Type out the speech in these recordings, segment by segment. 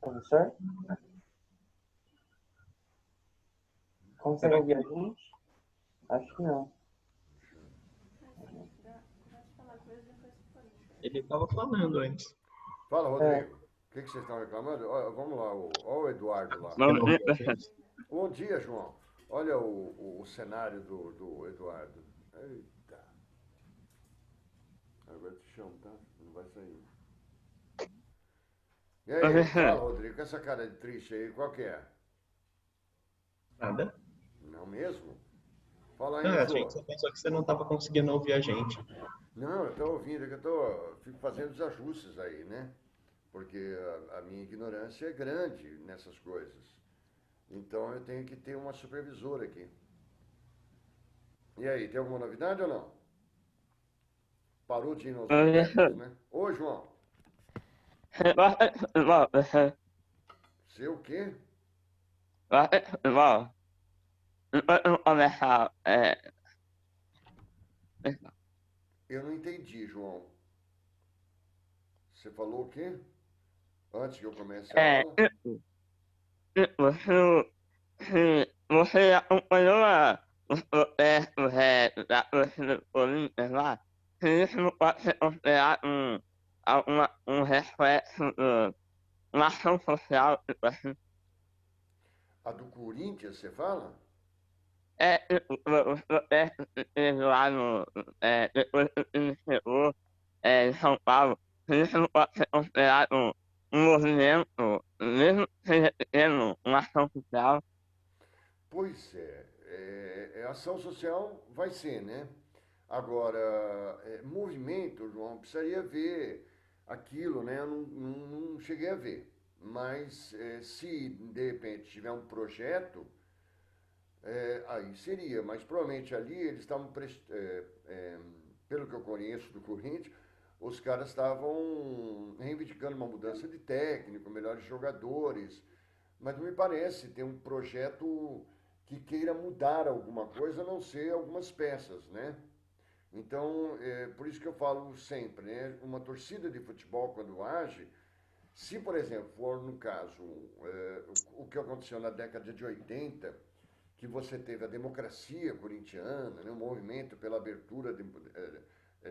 Professor? Consegue ouvir a gente? Acho que não. Ele estava falando antes. Fala, Rodrigo. O que vocês estão reclamando? Ó, vamos lá, olha o Eduardo lá. Você não ouviu a gente? Bom dia, João. Olha o cenário do Eduardo. Eita. Agora te chamo, tá? Não vai sair. E aí, fala, Rodrigo, com essa cara de triste aí, qual que é? Nada. Não mesmo? Fala Não, aí, a Jô. gente só pensou que você não estava conseguindo ouvir a gente. Não, eu estou ouvindo, é que fico fazendo os ajustes aí, né? Porque a minha ignorância é grande nessas coisas. Então eu tenho que ter uma supervisora aqui. E aí, tem alguma novidade ou não? Parou de ir nos botecos, né? Ô, João, seu o quê? Eu não entendi, João. Você falou o quê? Antes que eu comece a aula? Você acompanhou os protestos da torcida do Corinthians lá? Se isso não pode ser considerado um reflexo de uma ação social, tipo assim. A do Corinthians, você fala? Os protestos que teve lá depois que o time chegou em São Paulo, se isso não pode ser considerado um movimento, mesmo que seja pequeno, uma ação social. Pois é, ação social vai ser, né? Agora, movimento, João, precisaria ver aquilo, né? Eu não cheguei a ver. Mas se de repente tiver um projeto, aí seria. Mas provavelmente ali eles estavam, pelo que eu conheço do Corinthians, os caras estavam reivindicando uma mudança de técnico, melhores jogadores. Mas não me parece ter um projeto que queira mudar alguma coisa, a não ser algumas peças, né? Então, por isso que eu falo sempre, né? Uma torcida de futebol, quando age, se, por exemplo, for no caso, o que aconteceu na década de 80, que você teve a democracia corintiana, né? Um movimento pela abertura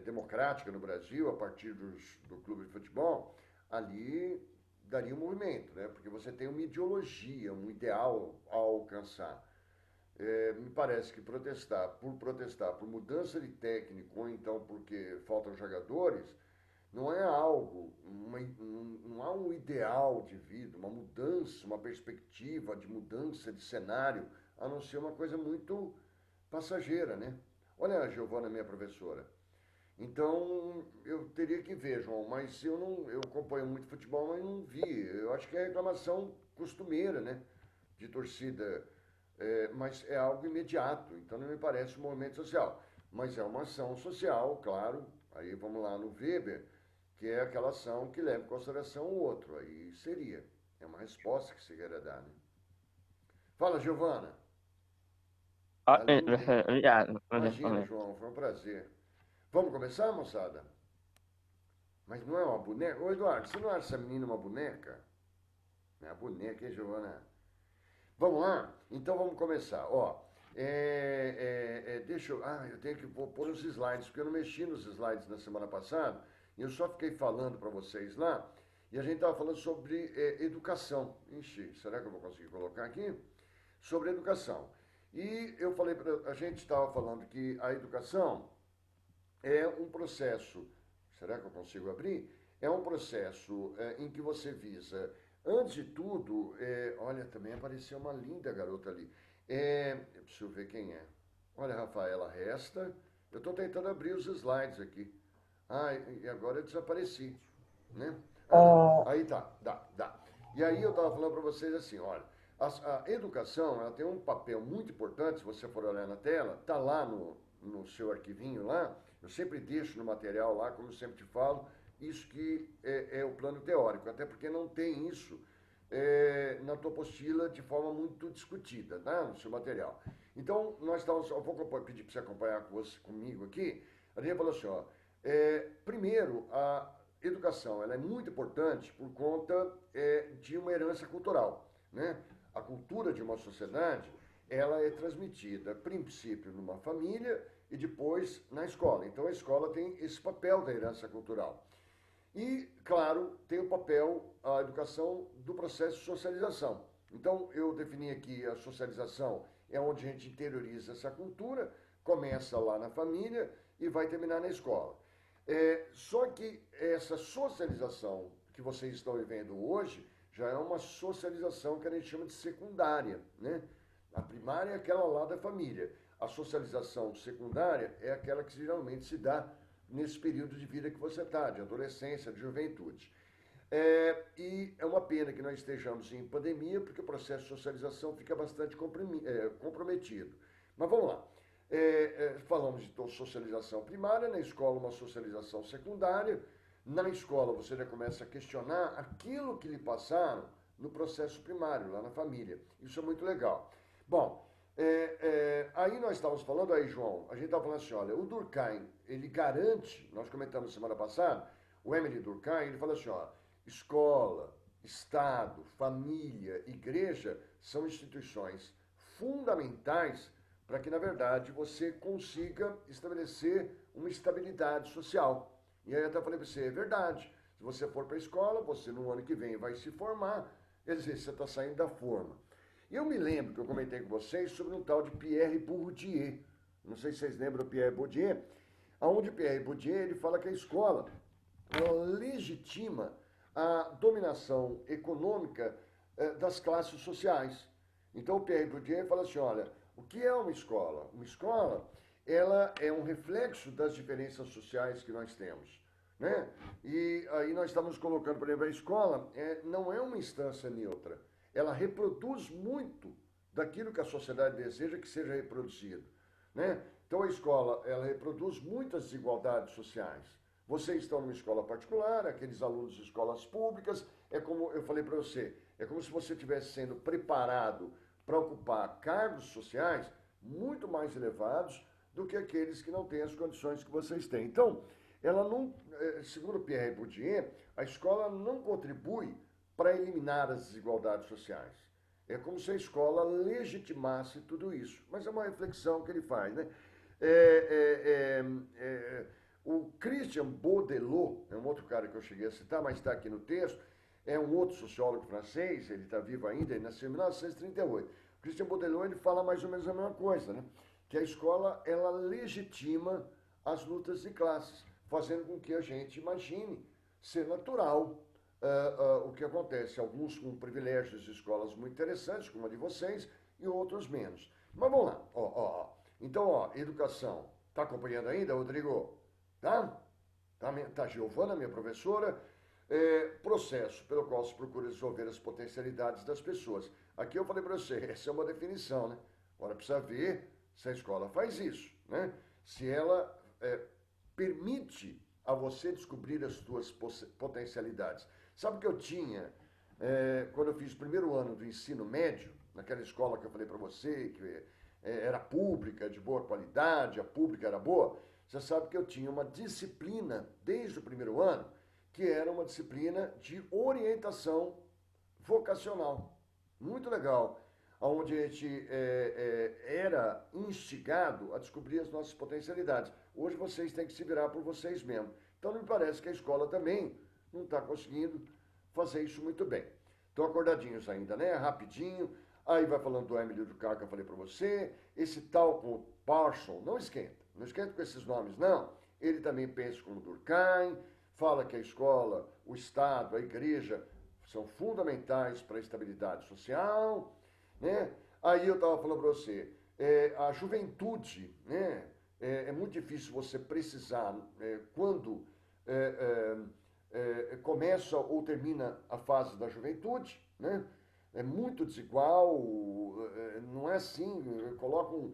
democrática no Brasil, a partir do clube de futebol, ali daria um movimento, né? Porque você tem uma ideologia, um ideal a alcançar. Me parece que protestar por mudança de técnico ou então porque faltam jogadores, não é algo, não há um ideal de vida, uma mudança, uma perspectiva de mudança de cenário, a não ser uma coisa muito passageira, né? Olha a Giovana, minha professora. Então, eu teria que ver, João, mas eu acompanho muito futebol, mas não vi. Eu acho que é reclamação costumeira, né? De torcida, mas é algo imediato, então não me parece um movimento social. Mas é uma ação social, claro, aí vamos lá no Weber, que é aquela ação que leva em consideração o outro, aí seria. É uma resposta que você quer dar, né? Fala, Giovana. Tá lindo, hein? Obrigado. Imagina, João, foi um prazer. Vamos começar, moçada? Mas não é uma boneca? Ô, Eduardo, você não acha essa menina uma boneca? Não é a boneca, hein, Giovana? Vamos lá? Então vamos começar. Ó, deixa eu. Eu tenho que pôr os slides, porque eu não mexi nos slides na semana passada. E eu só fiquei falando para vocês lá. E a gente estava falando sobre educação. Ixi, será que eu vou conseguir colocar aqui? Sobre educação. E eu falei, a gente estava falando que a educação é um processo. Será que eu consigo abrir? É um processo em que você visa. Antes de tudo, olha, também apareceu uma linda garota ali. Deixa eu ver quem é. Olha, Rafaela Resta. Eu estou tentando abrir os slides aqui. E agora eu desapareci. Né? Não. Aí tá, dá. E aí eu estava falando para vocês assim, olha, a educação ela tem um papel muito importante, se você for olhar na tela, tá lá no seu arquivinho lá, eu sempre deixo no material lá, como eu sempre te falo, isso que é o plano teórico, até porque não tem isso na tua apostila de forma muito discutida, tá? No seu material. Então, nós estávamos, eu vou pedir para você acompanhar comigo aqui, a gente falou assim, ó, primeiro, educação ela é muito importante por conta de uma herança cultural, né? A cultura de uma sociedade ela é transmitida, a princípio, numa família e depois na escola. Então, a escola tem esse papel da herança cultural. E, claro, tem o papel, a educação, do processo de socialização. Então, eu defini aqui a socialização é onde a gente interioriza essa cultura, começa lá na família e vai terminar na escola. Só que essa socialização que vocês estão vivendo hoje já é uma socialização que a gente chama de secundária, né? A primária é aquela lá da família. A socialização secundária é aquela que geralmente se dá nesse período de vida que você está, de adolescência, de juventude. E é uma pena que nós estejamos em pandemia, porque o processo de socialização fica bastante comprometido. Mas vamos lá. Falamos de socialização primária, na escola uma socialização secundária. Na escola você já começa a questionar aquilo que lhe passaram no processo primário, lá na família. Isso é muito legal. Bom, aí nós estávamos falando, aí João, a gente estava falando assim, olha, o Durkheim, ele garante, nós comentamos semana passada, o Emile Durkheim, ele fala assim, ó, escola, Estado, família, igreja são instituições fundamentais para que, na verdade, você consiga estabelecer uma estabilidade social. E aí eu até falei para você, é verdade, se você for para a escola, você no ano que vem vai se formar, quer dizer, você está saindo da forma. E eu me lembro que eu comentei com vocês sobre um tal de Pierre Bourdieu, não sei se vocês lembram do Pierre Bourdieu, onde Pierre Bourdieu ele fala que a escola ela legitima a dominação econômica das classes sociais. Então o Pierre Bourdieu fala assim, olha, o que é uma escola? Uma escola, ela é um reflexo das diferenças sociais que nós temos, né? E aí nós estamos colocando, por exemplo, a escola não é uma instância neutra, ela reproduz muito daquilo que a sociedade deseja que seja reproduzido, né? Então a escola, ela reproduz muitas desigualdades sociais. Vocês estão numa escola particular, aqueles alunos de escolas públicas, é como eu falei para você, é como se você estivesse sendo preparado para ocupar cargos sociais muito mais elevados do que aqueles que não têm as condições que vocês têm. Então, ela não, segundo Pierre Bourdieu, a escola não contribui para eliminar as desigualdades sociais. É como se a escola legitimasse tudo isso. Mas é uma reflexão que ele faz, né? O Christian Baudelot, é um outro cara que eu cheguei a citar, mas está aqui no texto, é um outro sociólogo francês, ele está vivo ainda, ele nasceu em 1938. O Christian Baudelot, ele fala mais ou menos a mesma coisa, né? Que a escola, ela legitima as lutas de classes, fazendo com que a gente imagine ser natural o que acontece. Alguns com privilégios de escolas muito interessantes, como a de vocês, e outros menos. Mas vamos lá. Então, educação. Está acompanhando ainda, Rodrigo? Tá? Tá Giovana, minha professora. Processo pelo qual se procura desenvolver as potencialidades das pessoas. Aqui eu falei para você, essa é uma definição, né? Agora precisa ver se a escola faz isso, né? Se ela permite a você descobrir as suas potencialidades. Sabe o que eu tinha quando eu fiz o primeiro ano do ensino médio, naquela escola que eu falei para você, que era pública, de boa qualidade, a pública era boa? Você sabe que eu tinha uma disciplina, desde o primeiro ano, que era uma disciplina de orientação vocacional. Muito legal. Onde a gente era instigado a descobrir as nossas potencialidades. Hoje vocês têm que se virar por vocês mesmos. Então me parece que a escola também não está conseguindo fazer isso muito bem. Estão acordadinhos ainda, né? Rapidinho. Aí vai falando do Emily Durkheim que eu falei para você. Esse tal com Parson, não esquenta. Não esquenta com esses nomes, não. Ele também pensa como Durkheim, fala que a escola, o Estado, a igreja são fundamentais para a estabilidade social, né? Aí eu estava falando para você, a juventude, né? É muito difícil você precisar quando começa ou termina a fase da juventude, né? É muito desigual, não é assim, colocam,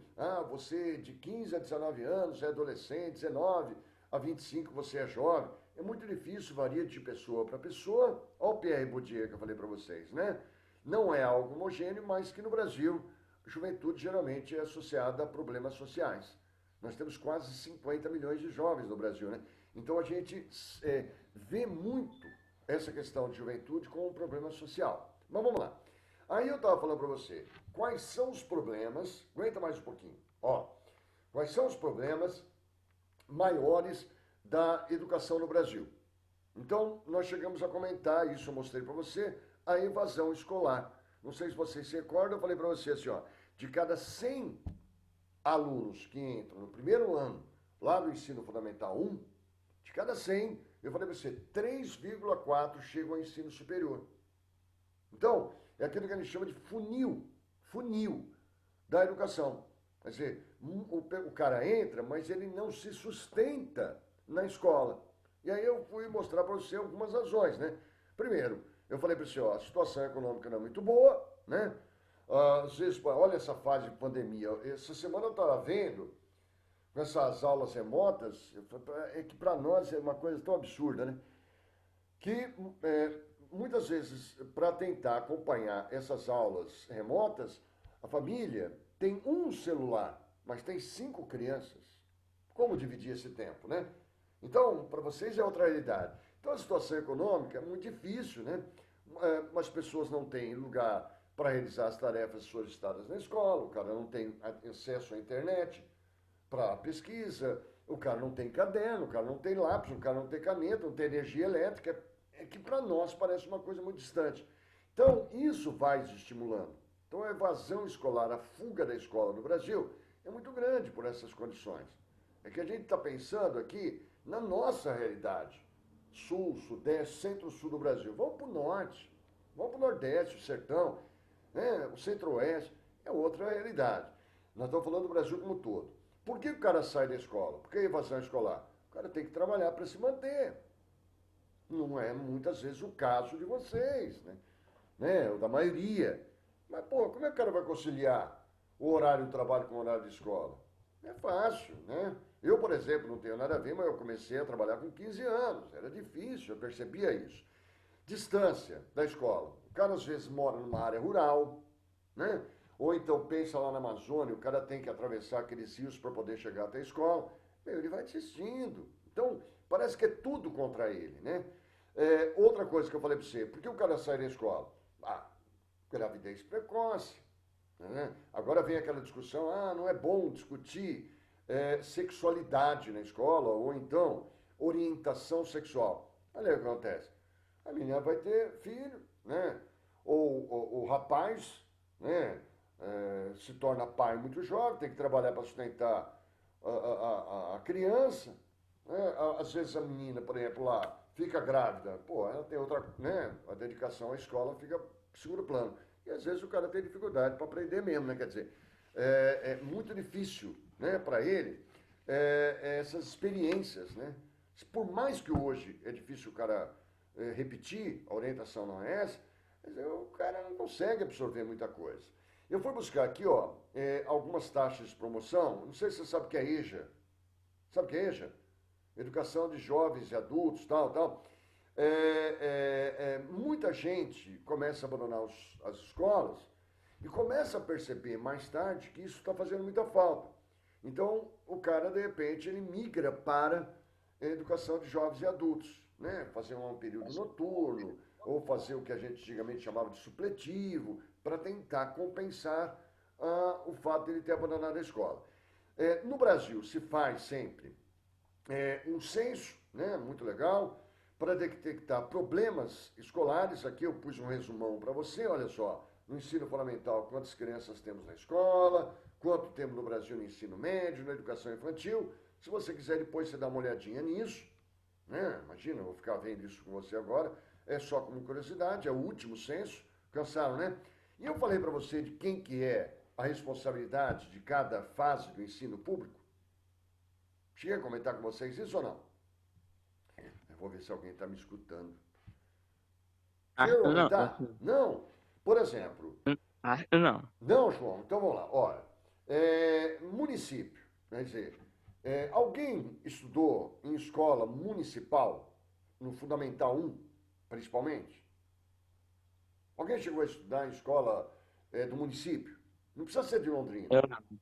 você de 15 a 19 anos é adolescente, 19 a 25 você é jovem. É muito difícil, varia de pessoa para pessoa. Olha o Pierre Bourdieu que eu falei para vocês, né? Não é algo homogêneo, mas que no Brasil, a juventude geralmente é associada a problemas sociais. Nós temos quase 50 milhões de jovens no Brasil, né? Então a gente vê muito essa questão de juventude como um problema social. Mas vamos lá. Aí eu estava falando para você, quais são os problemas, aguenta mais um pouquinho, ó, quais são os problemas maiores da educação no Brasil? Então, nós chegamos a comentar, isso eu mostrei para você, a evasão escolar. Não sei se vocês se recordam, eu falei para você assim, ó, de cada 100 alunos que entram no primeiro ano, lá no ensino fundamental 1, de cada 100, eu falei para você, 3,4 chegam ao ensino superior. Então, é aquilo que a gente chama de funil da educação. Quer dizer, o cara entra, mas ele não se sustenta na escola. E aí eu fui mostrar para você algumas razões, né? Primeiro, eu falei para você, ó, a situação econômica não é muito boa, né? Às vezes, olha essa fase de pandemia. Essa semana eu estava vendo, com essas aulas remotas, é que para nós é uma coisa tão absurda, né? Que muitas vezes, para tentar acompanhar essas aulas remotas, a família tem um celular, mas tem 5 crianças. Como dividir esse tempo, né? Então, para vocês é outra realidade. Então, a situação econômica é muito difícil, né? As pessoas não têm lugar para realizar as tarefas solicitadas na escola, o cara não tem acesso à internet para pesquisa, o cara não tem caderno, o cara não tem lápis, o cara não tem caneta, não tem energia elétrica, é que para nós parece uma coisa muito distante. Então, isso vai estimulando. Então, a evasão escolar, a fuga da escola no Brasil é muito grande por essas condições. É que a gente está pensando aqui na nossa realidade. Sul, Sudeste, Centro-Sul do Brasil. Vamos para o Norte, vamos para o Nordeste, o Sertão, né? O Centro-Oeste. É outra realidade. Nós estamos falando do Brasil como um todo. Por que o cara sai da escola? Por que a evasão escolar? O cara tem que trabalhar para se manter. Não é muitas vezes o caso de vocês, né? Ou da maioria. Mas, pô, como é que o cara vai conciliar o horário do trabalho com o horário de escola? Não é fácil, né? Eu, por exemplo, não tenho nada a ver, mas eu comecei a trabalhar com 15 anos. Era difícil, eu percebia isso. Distância da escola. O cara, às vezes, mora numa área rural, né? Ou então pensa lá na Amazônia, o cara tem que atravessar aqueles rios para poder chegar até a escola. Ele vai desistindo. Então, parece que é tudo contra ele, né? Outra coisa que eu falei para você, por que o cara sai da escola? Gravidez precoce. Né? Agora vem aquela discussão, não é bom discutir sexualidade na escola, ou então orientação sexual. Olha o que acontece. A menina vai ter filho, né? Ou o rapaz, né? Se torna pai muito jovem, tem que trabalhar para sustentar a criança. Né? Às vezes a menina, por exemplo, lá, fica grávida. Pô, ela tem outra, né? A dedicação à escola fica em segundo plano. E às vezes o cara tem dificuldade para aprender mesmo, né? Quer dizer, é muito difícil, né, para ele essas experiências, né? Por mais que hoje é difícil o cara repetir, a orientação não é essa, mas o cara não consegue absorver muita coisa. Eu fui buscar aqui, ó, algumas taxas de promoção. Não sei se você sabe o que é EJA. Sabe o que é EJA? Educação de jovens e adultos, tal. Muita gente começa a abandonar as escolas e começa a perceber mais tarde que isso está fazendo muita falta. Então, o cara, de repente, ele migra para a educação de jovens e adultos, né? Fazer um período noturno, ou fazer o que a gente antigamente chamava de supletivo, para tentar compensar o fato de ele ter abandonado a escola. No Brasil, se faz sempre um censo, né? Muito legal, para detectar problemas escolares. Aqui eu pus um resumão para você, olha só, no ensino fundamental, quantas crianças temos na escola, quanto temos no Brasil no ensino médio, na educação infantil. Se você quiser depois você dá uma olhadinha nisso, né? Imagina, eu vou ficar vendo isso com você agora, é só como curiosidade, é o último censo, cansaram, né? E eu falei para você de quem que é a responsabilidade de cada fase do ensino público. Cheguei a comentar com vocês isso ou não? Eu vou ver se alguém está me escutando. Acho Cheguei a que não. comentar? Não. Por exemplo, Acho que não. não, João, então vamos lá. Olha, município, quer dizer, alguém estudou em escola municipal, no Fundamental 1, principalmente? Alguém chegou a estudar em escola do município? Não precisa ser de Londrina. Eu não.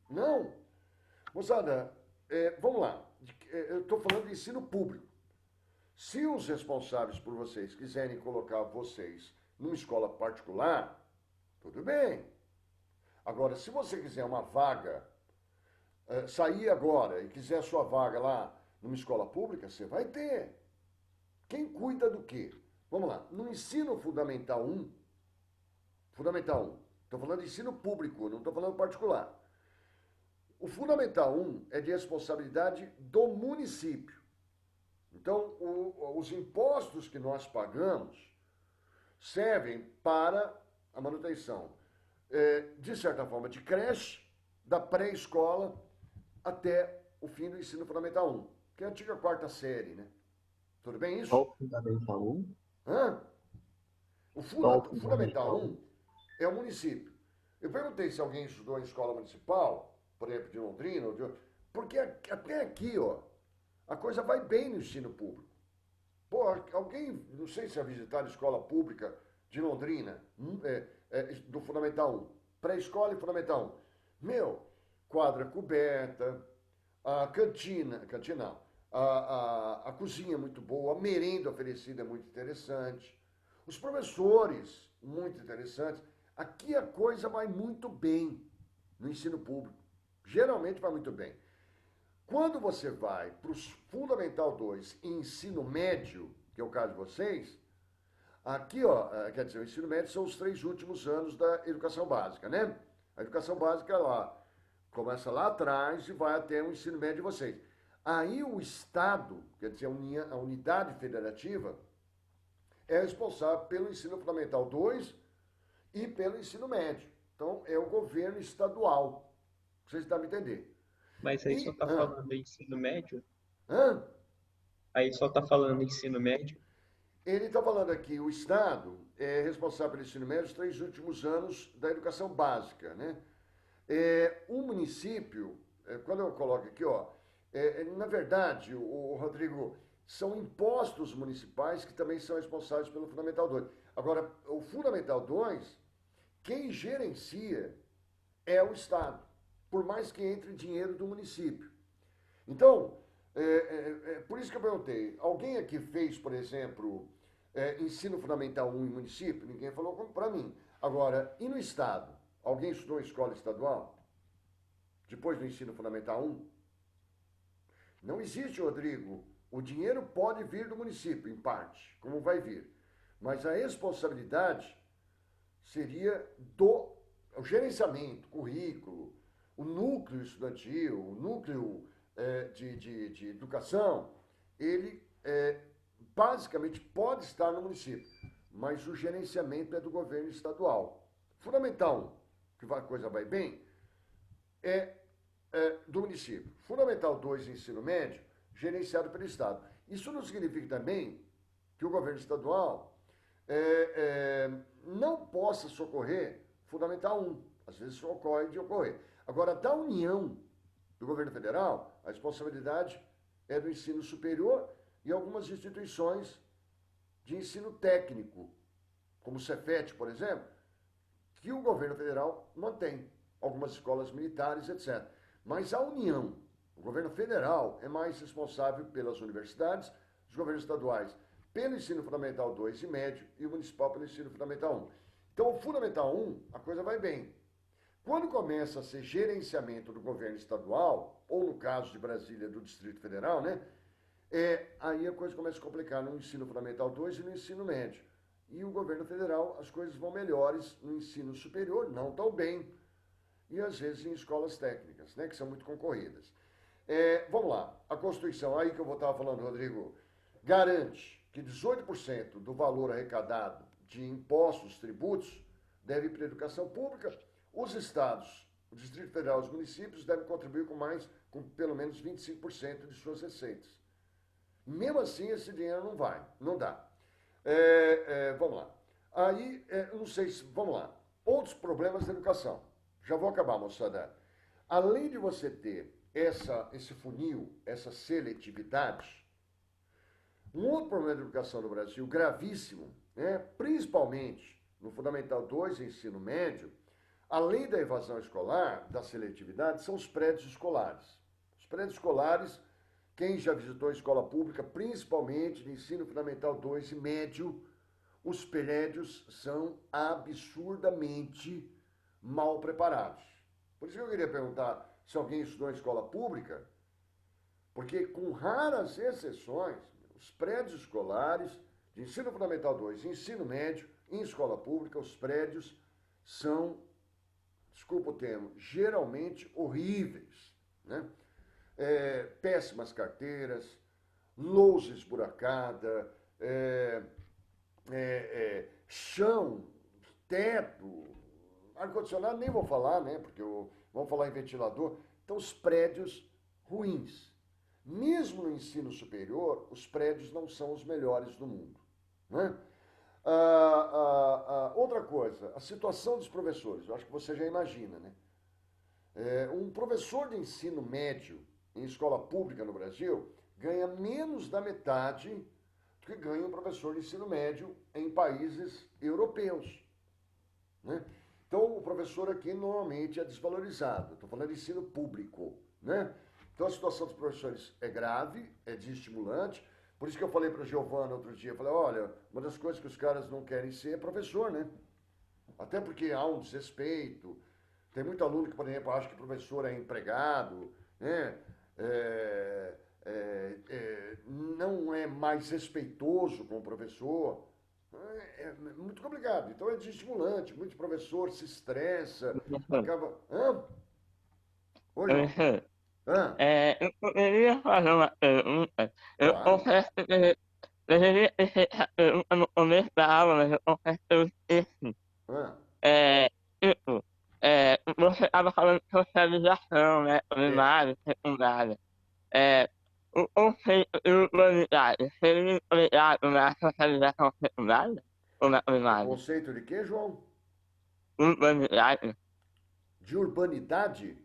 Não. Moçada, vamos lá, eu estou falando de ensino público. Se os responsáveis por vocês quiserem colocar vocês numa escola particular, tudo bem. Agora, se você quiser uma vaga, sair agora e quiser a sua vaga lá numa escola pública, você vai ter. Quem cuida do quê? Vamos lá, no ensino fundamental 1, estou falando de ensino público, não estou falando particular. O fundamental 1 é de responsabilidade do município. Então, os impostos que nós pagamos servem para a manutenção, de certa forma, de creche, da pré-escola até o fim do ensino fundamental 1, que é a antiga quarta série, né? Tudo bem isso? Só o Fundamental 1? Hã? O Só o fundamental 1 é o município. Eu perguntei se alguém estudou em escola municipal, por exemplo, de Londrina, porque até aqui, ó, a coisa vai bem no ensino público. Pô, alguém, não sei se já visitaram escola pública de Londrina, do Fundamental 1, pré-escola e Fundamental 1. Meu, quadra coberta, a cantina não, a cozinha é muito boa, a merenda oferecida é muito interessante, os professores, muito interessantes. Aqui a coisa vai muito bem no ensino público, geralmente vai muito bem. Quando você vai para o Fundamental 2 e ensino médio, que é o caso de vocês, aqui, ó, quer dizer, o ensino médio são os 3 últimos anos da educação básica, né? A educação básica lá começa lá atrás e vai até o ensino médio de vocês. Aí o Estado, quer dizer, a unidade federativa, é responsável pelo ensino fundamental 2 e pelo ensino médio. Então, é o governo estadual. Vocês estão me entendendo? Mas aí só tá falando de ensino médio? Hã? Aí só tá falando de ensino médio? Ele está falando aqui, o Estado é responsável pelo ensino médio os 3 últimos anos da educação básica, né? O município, quando eu coloco aqui, ó, na verdade, o Rodrigo, são impostos municipais que também são responsáveis pelo Fundamental 2. Agora, o Fundamental 2, quem gerencia é o Estado, por mais que entre dinheiro do município. Então, por isso que eu perguntei, alguém aqui fez, por exemplo, ensino fundamental 1 em município? Ninguém falou para mim. Agora, e no Estado? Alguém estudou em escola estadual? Depois do ensino fundamental 1? Não existe, Rodrigo. O dinheiro pode vir do município, em parte, como vai vir. Mas a responsabilidade seria do gerenciamento, currículo, o núcleo estudantil, o núcleo de educação, ele basicamente pode estar no município, mas o gerenciamento é do governo estadual. Fundamental 1, que a coisa vai bem, é do município. Fundamental 2, ensino médio, gerenciado pelo Estado. Isso não significa também que o governo estadual não possa socorrer Fundamental 1. Às vezes isso ocorre de ocorrer. Agora, da União, do governo federal, a responsabilidade é do ensino superior e algumas instituições de ensino técnico, como o Cefet, por exemplo, que o governo federal mantém, algumas escolas militares, etc. Mas a União, o governo federal, é mais responsável pelas universidades, os governos estaduais pelo ensino fundamental 2 e médio e o municipal pelo ensino fundamental 1. Então, o fundamental 1, a coisa vai bem. Quando começa a ser gerenciamento do governo estadual, ou no caso de Brasília, do Distrito Federal, né? Aí a coisa começa a complicar no ensino fundamental 2 e no ensino médio. E o governo federal, as coisas vão melhores no ensino superior, não tão bem. E às vezes em escolas técnicas, né? Que são muito concorridas. Vamos lá, a Constituição, aí que eu estava falando, Rodrigo, garante que 18% do valor arrecadado de impostos, tributos, deve ir para a educação pública. Os estados, o Distrito Federal e os municípios devem contribuir com pelo menos 25% de suas receitas. Mesmo assim, esse dinheiro não dá. Vamos lá. Aí, não sei se... Vamos lá. Outros problemas da educação. Já vou acabar, moçada. Além de você ter esse funil, essa seletividade, um outro problema da educação no Brasil, gravíssimo, principalmente no Fundamental 2 e ensino médio, além da evasão escolar, da seletividade, são os prédios escolares. Os prédios escolares, quem já visitou a escola pública, principalmente de ensino fundamental 2 e médio, os prédios são absurdamente mal preparados. Por isso que eu queria perguntar se alguém estudou em escola pública, porque com raras exceções, os prédios escolares de ensino fundamental 2 e ensino médio, em escola pública, os prédios são, desculpa o termo, geralmente horríveis, né? Péssimas carteiras, lousa esburacada, chão, teto, ar-condicionado nem vou falar, né? Porque vamos falar em ventilador. Então, os prédios ruins. Mesmo no ensino superior, os prédios não são os melhores do mundo, né? Outra coisa, a situação dos professores, eu acho que você já imagina, né? Um professor de ensino médio em escola pública no Brasil ganha menos da metade do que ganha um professor de ensino médio em países europeus, né? Então, o professor aqui normalmente é desvalorizado. Estou falando de ensino público, né? Então, a situação dos professores é grave, é desestimulante. Por isso que eu falei para a Giovana outro dia, eu falei, olha, uma das coisas que os caras não querem ser é professor, né? Até porque há um desrespeito. Tem muito aluno que, por exemplo, acha que professor é empregado, né? Não é mais respeitoso com o professor. É muito complicado. Então é desestimulante. Muito professor se estressa, acaba. Hã? Oi, João. Professor, Hã? eu poderia fazer uma pergunta. Eu Claro. confesso que deveria ter feito essa pergunta no começo da aula, mas eu confesso que eu esqueci. Hã? Tipo, você estava falando de socialização, né? É. Primária, secundária. É, o conceito de urbanidade seria empregado na socialização secundária ou na O primária? conceito de quê, João? Urbanidade? De urbanidade?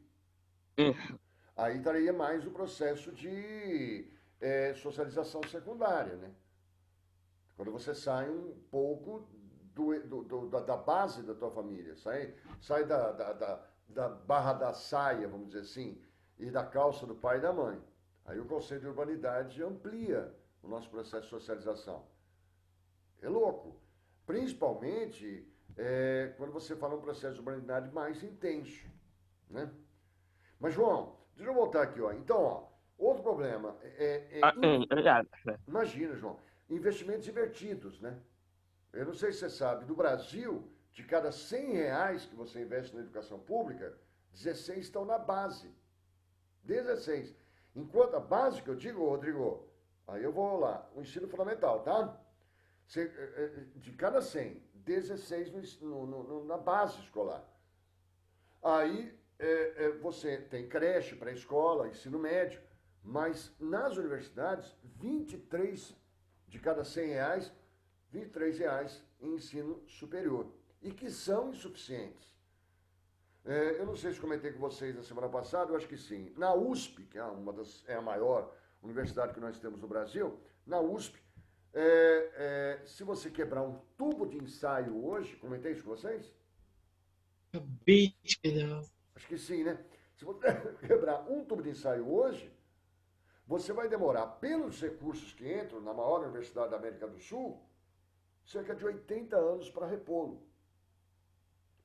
Isso. Aí estaria mais o processo de socialização secundária, né? Quando você sai um pouco da base da tua família, sai da barra da saia, vamos dizer assim, e da calça do pai e da mãe. Aí o conceito de urbanidade amplia o nosso processo de socialização. É louco. Principalmente quando você fala um processo de urbanidade mais intenso, né? Mas, João, deixa eu voltar aqui, ó. Então, ó, outro problema Obrigado. imagina, João, investimentos invertidos, né? Eu não sei se você sabe, do Brasil, de cada 100 reais que você investe na educação pública, 16 estão na base. 16. Enquanto a base que eu digo, Rodrigo, aí eu vou lá, o ensino fundamental, tá? De cada 100, 16 na base escolar. Aí você tem creche, pré-escola, ensino médio, mas nas universidades, 23 de cada 100 reais, 23 reais em ensino superior, e que são insuficientes. Eu não sei se comentei com vocês na semana passada, eu acho que sim. Na USP, que é a maior universidade que nós temos no Brasil, na USP, se você quebrar um tubo de ensaio hoje, comentei isso com vocês? Acabei de pegar. Acho que sim, né? Se você quebrar um tubo de ensaio hoje, você vai demorar, pelos recursos que entram na maior universidade da América do Sul, cerca de 80 anos para repô-lo.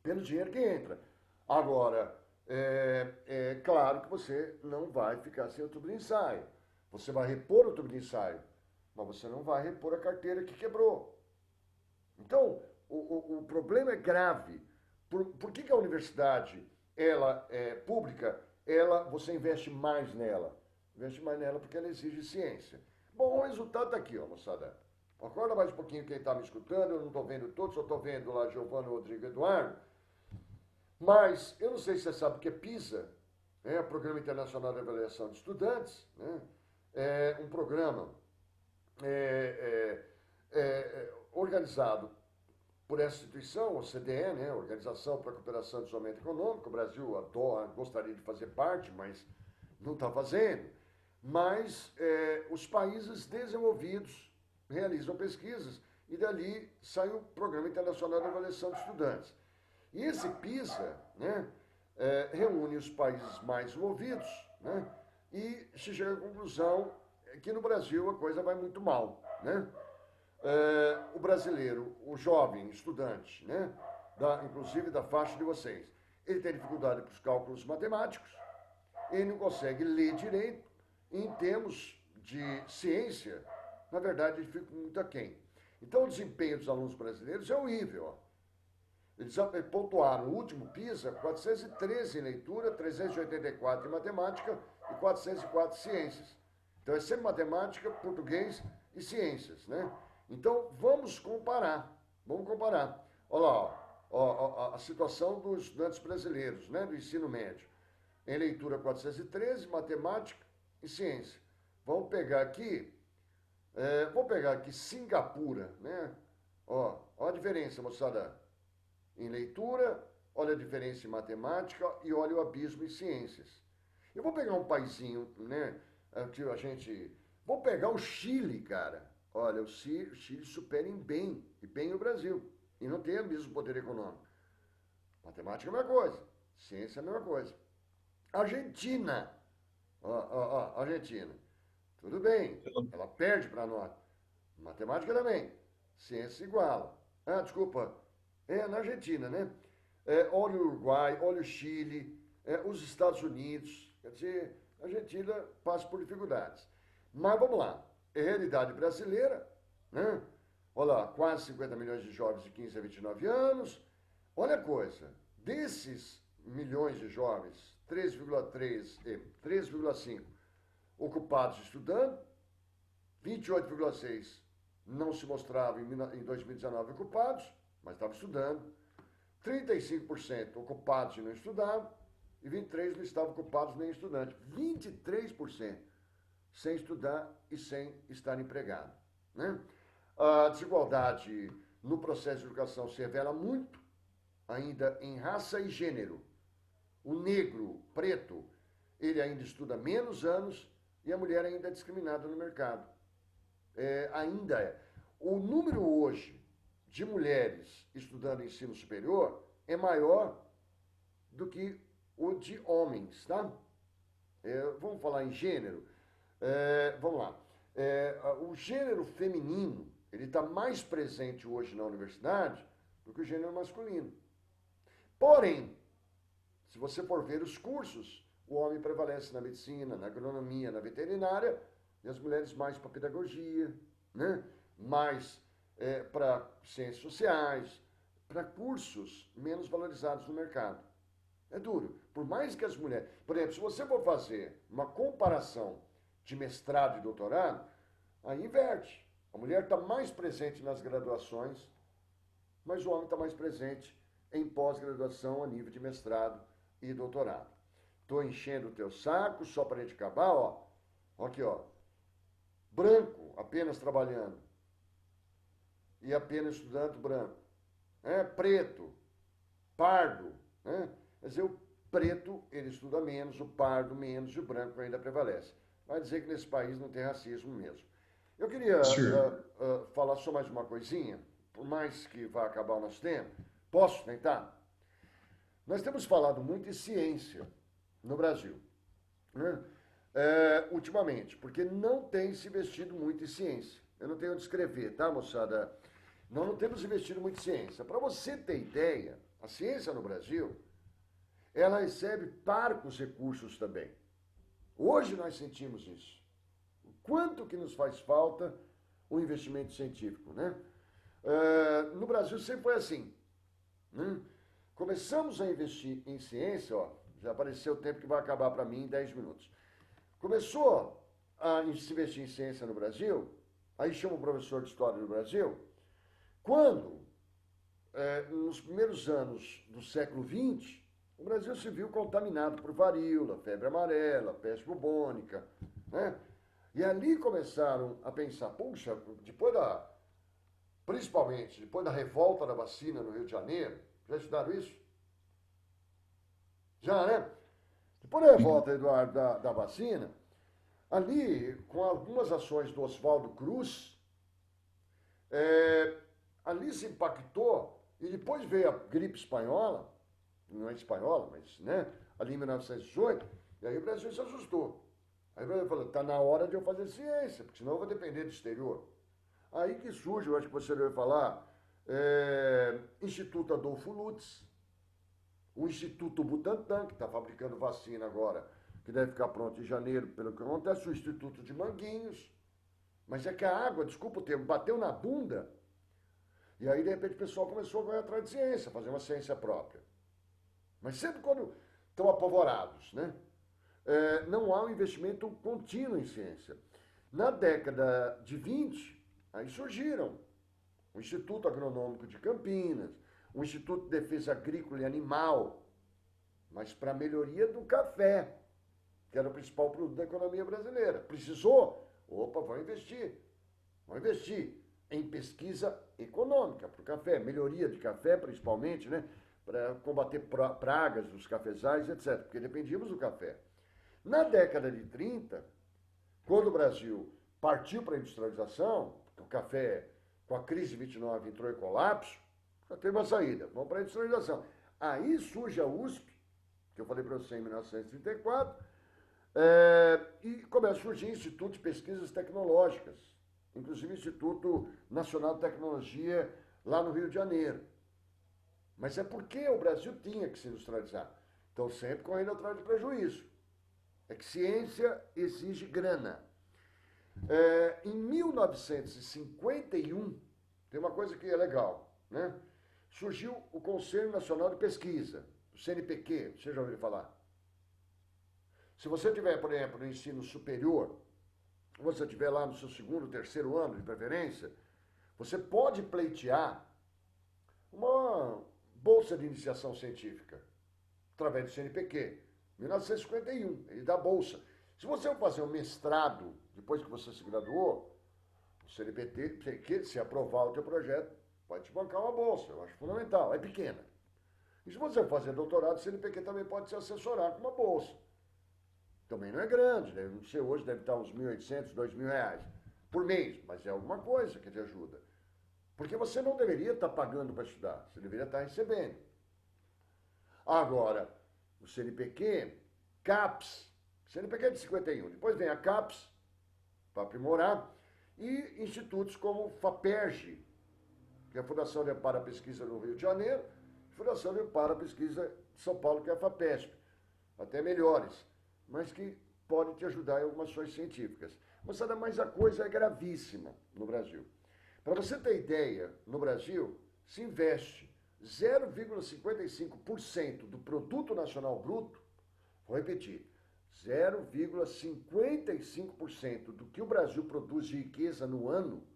Pelo dinheiro que entra. Agora, é claro que você não vai ficar sem o tubo de ensaio. Você vai repor o tubo de ensaio, mas você não vai repor a carteira que quebrou. Então, o problema é grave. Por que a universidade, ela é pública, você investe mais nela? Investe mais nela porque ela exige ciência. Bom, o resultado está aqui, ó, moçada. Acorda mais um pouquinho quem está me escutando, eu não estou vendo todos, só estou vendo lá Giovana, Rodrigo e Eduardo. Mas, eu não sei se você sabe o que é PISA, o Programa Internacional de Avaliação de Estudantes, né? É um programa organizado por essa instituição, a OCDE, né? Organização para a Cooperação e Desenvolvimento Econômico. O Brasil gostaria de fazer parte, mas não está fazendo. Mas os países desenvolvidos realizam pesquisas e dali sai o Programa Internacional de Avaliação de Estudantes. E esse PISA, né, reúne os países mais envolvidos, né, e se chega à conclusão que no Brasil a coisa vai muito mal, né? O brasileiro, o jovem estudante, né? Inclusive da faixa de vocês, ele tem dificuldade com os cálculos matemáticos, ele não consegue ler direito, e em termos de ciência, na verdade, ele fica muito aquém. Então, o desempenho dos alunos brasileiros é horrível. Ó. Eles pontuaram no último PISA 413 em leitura, 384 em matemática e 404 em ciências. Então, é sempre matemática, português e ciências, né? Então, vamos comparar. Olha lá, ó, a situação dos estudantes brasileiros, né, do ensino médio. Em leitura 413, matemática e ciência. Vamos pegar aqui Singapura, né? Ó a diferença, moçada. Em leitura, olha a diferença em matemática e olha o abismo em ciências. Eu vou pegar um paizinho, né? Vou pegar o Chile, cara. Olha, o Chile supera em bem o Brasil. E não tem o mesmo poder econômico. Matemática é a mesma coisa. Ciência é a mesma coisa. Argentina. Argentina. Tudo bem, ela perde para nós. Matemática também. Ciência iguala. Desculpa. Na Argentina, né? Olha o Uruguai, olha o Chile, os Estados Unidos. Quer dizer, a Argentina passa por dificuldades. Mas vamos lá. É realidade brasileira, né? Olha lá, quase 50 milhões de jovens de 15 a 29 anos. Olha a coisa. Desses milhões de jovens, 3,5 ocupados estudando, 28,6 não se mostravam em 2019 ocupados, mas estavam estudando, 35% ocupados e não estudavam, e 23% não estavam ocupados nem estudantes. 23% sem estudar e sem estar empregado, né? A desigualdade no processo de educação se revela muito, ainda em raça e gênero. O negro, preto, ele ainda estuda menos anos e a mulher ainda é discriminada no mercado. Ainda é. O número hoje de mulheres estudando ensino superior é maior do que o de homens, tá? Vamos falar em gênero? Vamos lá. O gênero feminino, ele está mais presente hoje na universidade do que o gênero masculino. Porém, se você for ver os cursos, o homem prevalece na medicina, na agronomia, na veterinária, e as mulheres mais para pedagogia, né? Mais para ciências sociais, para cursos menos valorizados no mercado. É duro. Por mais que as mulheres... Por exemplo, se você for fazer uma comparação de mestrado e doutorado, aí inverte. A mulher está mais presente nas graduações, mas o homem está mais presente em pós-graduação a nível de mestrado e doutorado. Estou enchendo o teu saco só para a gente acabar, ó. Aqui, ó. Branco, apenas trabalhando. E apenas estudante branco. Preto, pardo, né? Quer dizer, o preto, ele estuda menos, o pardo menos e o branco ainda prevalece. Vai dizer que nesse país não tem racismo mesmo. Eu queria falar só mais uma coisinha, por mais que vá acabar o nosso tempo. Posso tentar? Nós temos falado muito em ciência no Brasil, né? Ultimamente, porque não tem se investido muito em ciência. Eu não tenho onde escrever, tá, moçada? Nós não temos investido muito em ciência. Para você ter ideia, a ciência no Brasil, ela recebe parcos recursos também. Hoje nós sentimos isso. O quanto que nos faz falta o investimento científico, né? No Brasil sempre foi assim, né? Começamos a investir em ciência, ó, já apareceu o tempo que vai acabar para mim em 10 minutos. Começou a se investir em ciência no Brasil, aí chama o professor de História do Brasil, quando, nos primeiros anos do século XX, o Brasil se viu contaminado por varíola, febre amarela, peste bubônica, né? E ali começaram a pensar, puxa, principalmente depois da revolta da vacina no Rio de Janeiro, já estudaram isso? Já, né? Depois da revolta, Eduardo, da vacina, ali, com algumas ações do Oswaldo Cruz, ali se impactou, e depois veio a gripe espanhola, não é espanhola, mas, né, ali em 1918, e aí o Brasil se assustou. Aí o Brasil falou, está na hora de eu fazer ciência, porque senão eu vou depender do exterior. Aí que surge, eu acho que você deve falar, Instituto Adolfo Lutz, o Instituto Butantan, que está fabricando vacina agora, que deve ficar pronto em janeiro, pelo que acontece, o Instituto de Manguinhos. Mas é que a água, desculpa o termo, bateu na bunda. E aí, de repente, o pessoal começou a correr atrás de ciência, fazer uma ciência própria. Mas sempre quando estão apavorados, né? Não há um investimento contínuo em ciência. Na década de 20, aí surgiram o Instituto Agronômico de Campinas, o Instituto de Defesa Agrícola e Animal, mas para a melhoria do café, que era o principal produto da economia brasileira. Precisou? Opa, vão investir. Vão investir em pesquisa econômica para o café, melhoria de café principalmente, né? Para combater pragas dos cafezais, etc., porque dependíamos do café. Na década de 30, quando o Brasil partiu para a industrialização, o café, com a crise de 29, entrou em colapso, já teve uma saída, vamos para a industrialização. Aí surge a USP, que eu falei para você em 1934, e começa a surgir Instituto de Pesquisas Tecnológicas, inclusive o Instituto Nacional de Tecnologia, lá no Rio de Janeiro. Mas é porque o Brasil tinha que se industrializar. Então, sempre correndo atrás de prejuízo. É que ciência exige grana. Em 1951, tem uma coisa que é legal, né? Surgiu o Conselho Nacional de Pesquisa, o CNPq, você já ouviu falar? Se você tiver, por exemplo, no ensino superior, ou você estiver lá no seu segundo, terceiro ano, de preferência, você pode pleitear uma bolsa de iniciação científica, através do CNPq, 1951, ele dá bolsa. Se você for fazer um mestrado, depois que você se graduou, o CNPq, se aprovar o teu projeto, pode te bancar uma bolsa, eu acho fundamental, é pequena. E se você fazer doutorado, o CNPq também pode se assessorar com uma bolsa. Também não é grande, né? Não sei, hoje deve estar uns R$1.800, R$2.000 por mês, mas é alguma coisa que te ajuda. Porque você não deveria estar pagando para estudar, você deveria estar recebendo. Agora, o CNPq, CAPES, CNPq é de 51, depois vem a CAPES, para aprimorar, e institutos como FAPERJ, que é a Fundação de Amparo à Pesquisa no Rio de Janeiro, e Fundação de Amparo à Pesquisa de São Paulo, que é a FAPESP, até melhores, mas que podem te ajudar em algumas ações científicas. Mas a coisa é gravíssima no Brasil. Para você ter ideia, no Brasil se investe 0,55% do produto nacional bruto, vou repetir, 0,55% do que o Brasil produz de riqueza no ano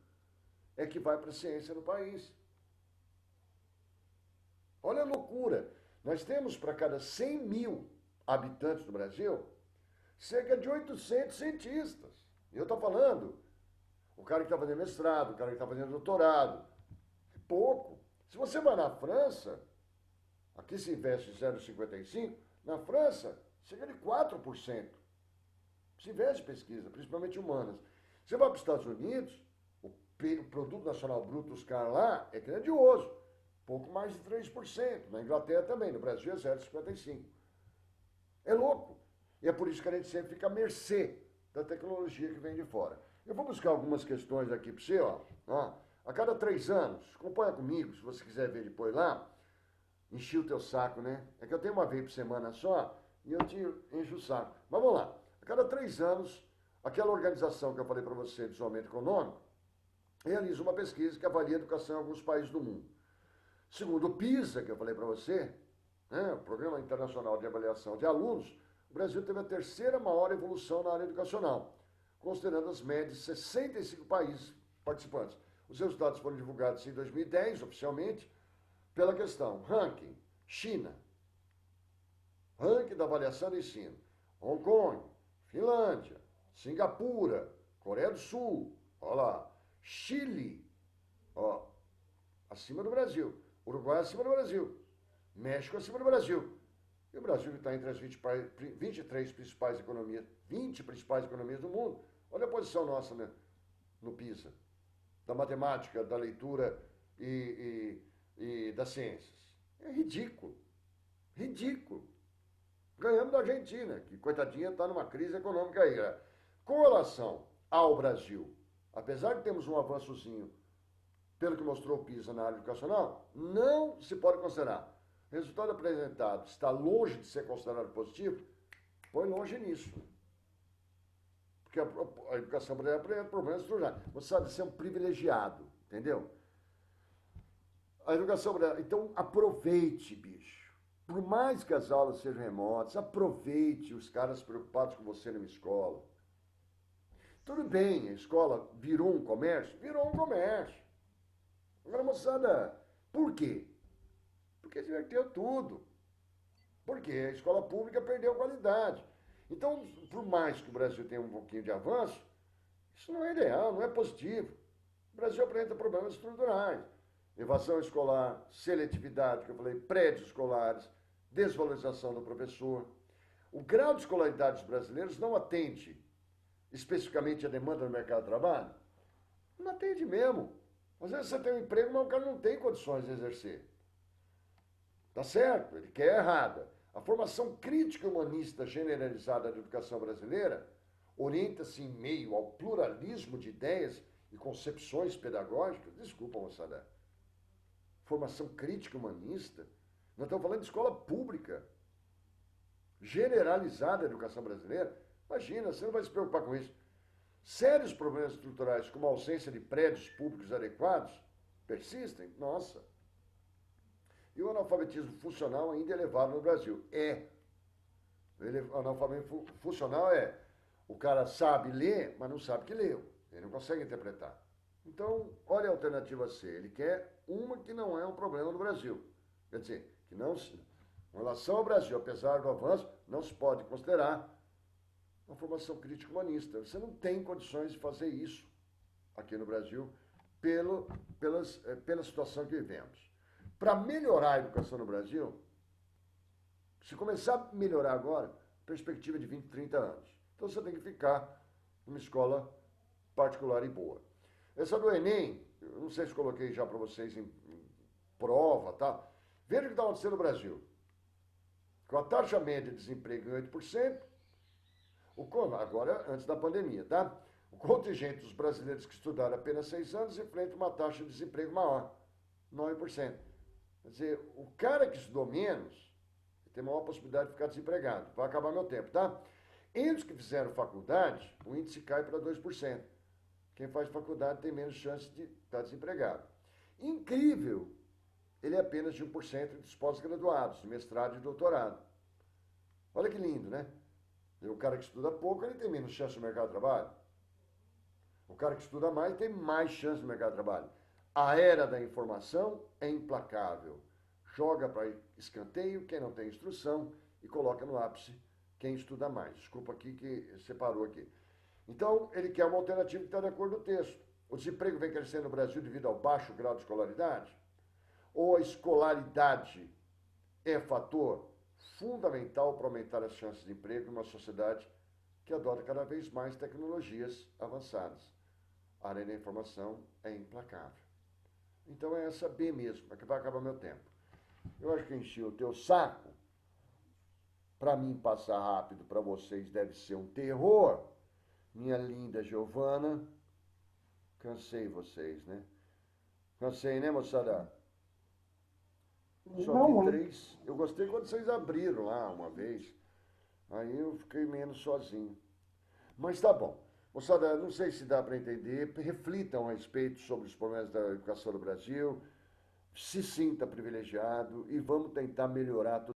é que vai para a ciência no país. Olha a loucura. Nós temos para cada 100 mil habitantes do Brasil, cerca de 800 cientistas. E eu estou falando, o cara que está fazendo mestrado, o cara que está fazendo doutorado, é pouco. Se você vai na França, aqui se investe 0,55%, na França, cerca de 4%. Se investe em pesquisa, principalmente humanas. Você vai para os Estados Unidos, o produto nacional bruto dos caras lá é grandioso, pouco mais de 3%. Na Inglaterra também, no Brasil é 0,55%. É louco. E é por isso que a gente sempre fica à mercê da tecnologia que vem de fora. Eu vou buscar algumas questões aqui para você, ó. A cada 3 anos, acompanha comigo, se você quiser ver depois lá, enchi o teu saco, né? É que eu tenho uma vez por semana só e eu te encho o saco. Mas vamos lá. A cada 3 anos, aquela organização que eu falei para você, de desenvolvimento econômico, realiza uma pesquisa que avalia a educação em alguns países do mundo. Segundo o PISA, que eu falei para você, né, o Programa Internacional de Avaliação de Alunos, o Brasil teve a terceira maior evolução na área educacional, considerando as médias de 65 países participantes. Os resultados foram divulgados em 2010, oficialmente, pela questão ranking, China, ranking da avaliação de ensino, Hong Kong, Finlândia, Singapura, Coreia do Sul, ó lá, Chile, ó, acima do Brasil, Uruguai acima do Brasil, México acima do Brasil. E o Brasil está entre as 23 principais economias, 20 principais economias do mundo. Olha a posição nossa, né, no PISA, da matemática, da leitura e das ciências. É ridículo. Ridículo. Ganhamos da Argentina, que, coitadinha, está numa crise econômica aí. Com relação ao Brasil, apesar de termos um avançozinho, pelo que mostrou o PISA na área educacional, não se pode considerar. O resultado apresentado está longe de ser considerado positivo, põe longe nisso. Porque a educação brasileira apresenta problemas estruturais. Você sabe, você é um privilegiado, entendeu? A educação brasileira. Então, aproveite, bicho. Por mais que as aulas sejam remotas, aproveite os caras preocupados com você numa escola. Tudo bem, a escola virou um comércio? Virou um comércio. Agora, moçada, por quê? Porque divertiu tudo. Porque a escola pública perdeu qualidade. Então, por mais que o Brasil tenha um pouquinho de avanço, isso não é ideal, não é positivo. O Brasil apresenta problemas estruturais. Evasão escolar, seletividade, que eu falei, prédios escolares, desvalorização do professor. O grau de escolaridade dos brasileiros não atende especificamente a demanda do mercado de trabalho. Não atende mesmo. Às vezes você tem um emprego, mas o cara não tem condições de exercer. Tá certo? Ele quer errada. A formação crítica humanista generalizada da educação brasileira orienta-se em meio ao pluralismo de ideias e concepções pedagógicas. Desculpa, moçada. Formação crítica humanista? Nós estamos falando de escola pública. Generalizada a educação brasileira. Imagina, você não vai se preocupar com isso. Sérios problemas estruturais, como a ausência de prédios públicos adequados, persistem? Nossa. E o analfabetismo funcional ainda é elevado no Brasil. O analfabetismo funcional é o cara sabe ler, mas não sabe que leu. Ele não consegue interpretar. Então, olha a alternativa C. Ele quer uma que não é um problema no Brasil. Quer dizer, que não, em relação ao Brasil, apesar do avanço, não se pode considerar uma formação crítica humanista. Você não tem condições de fazer isso aqui no Brasil pela situação que vivemos. Para melhorar a educação no Brasil, se começar a melhorar agora, perspectiva de 20, 30 anos. Então você tem que ficar numa escola particular e boa. Essa do Enem, eu não sei se coloquei já para vocês em prova, tá? Veja o que está acontecendo no Brasil. Com a taxa média de desemprego em 8%, agora antes da pandemia, tá? O contingente dos brasileiros que estudaram apenas 6 anos enfrenta uma taxa de desemprego maior, 9%. Quer dizer, o cara que estudou menos tem maior possibilidade de ficar desempregado. Vai acabar meu tempo, tá? Entre os que fizeram faculdade, o índice cai para 2%. Quem faz faculdade tem menos chance de estar desempregado. Incrível! Ele é apenas de 1% dos pós-graduados, de mestrado e doutorado. Olha que lindo, né? O cara que estuda pouco, ele tem menos chance no mercado de trabalho. O cara que estuda mais tem mais chance no mercado de trabalho. A era da informação é implacável. Joga para escanteio quem não tem instrução e coloca no ápice quem estuda mais. Desculpa aqui que separou aqui. Então, ele quer uma alternativa que está de acordo com o texto. O desemprego vem crescendo no Brasil devido ao baixo grau de escolaridade? Ou a escolaridade é fator fundamental para aumentar as chances de emprego em uma sociedade que adota cada vez mais tecnologias avançadas? A área da informação é implacável. Então é essa B mesmo, é que vai acabar meu tempo. Eu acho que enchi o teu saco. Para mim passar rápido para vocês deve ser um terror. Minha linda Giovana. Cansei vocês, né? Cansei, né, moçada? Só Não, tem 3. Eu gostei quando vocês abriram lá uma vez. Aí eu fiquei menos sozinho. Mas tá bom. Moçada, não sei se dá para entender. Reflitam a respeito sobre os problemas da educação do Brasil. Se sinta privilegiado e vamos tentar melhorar tudo.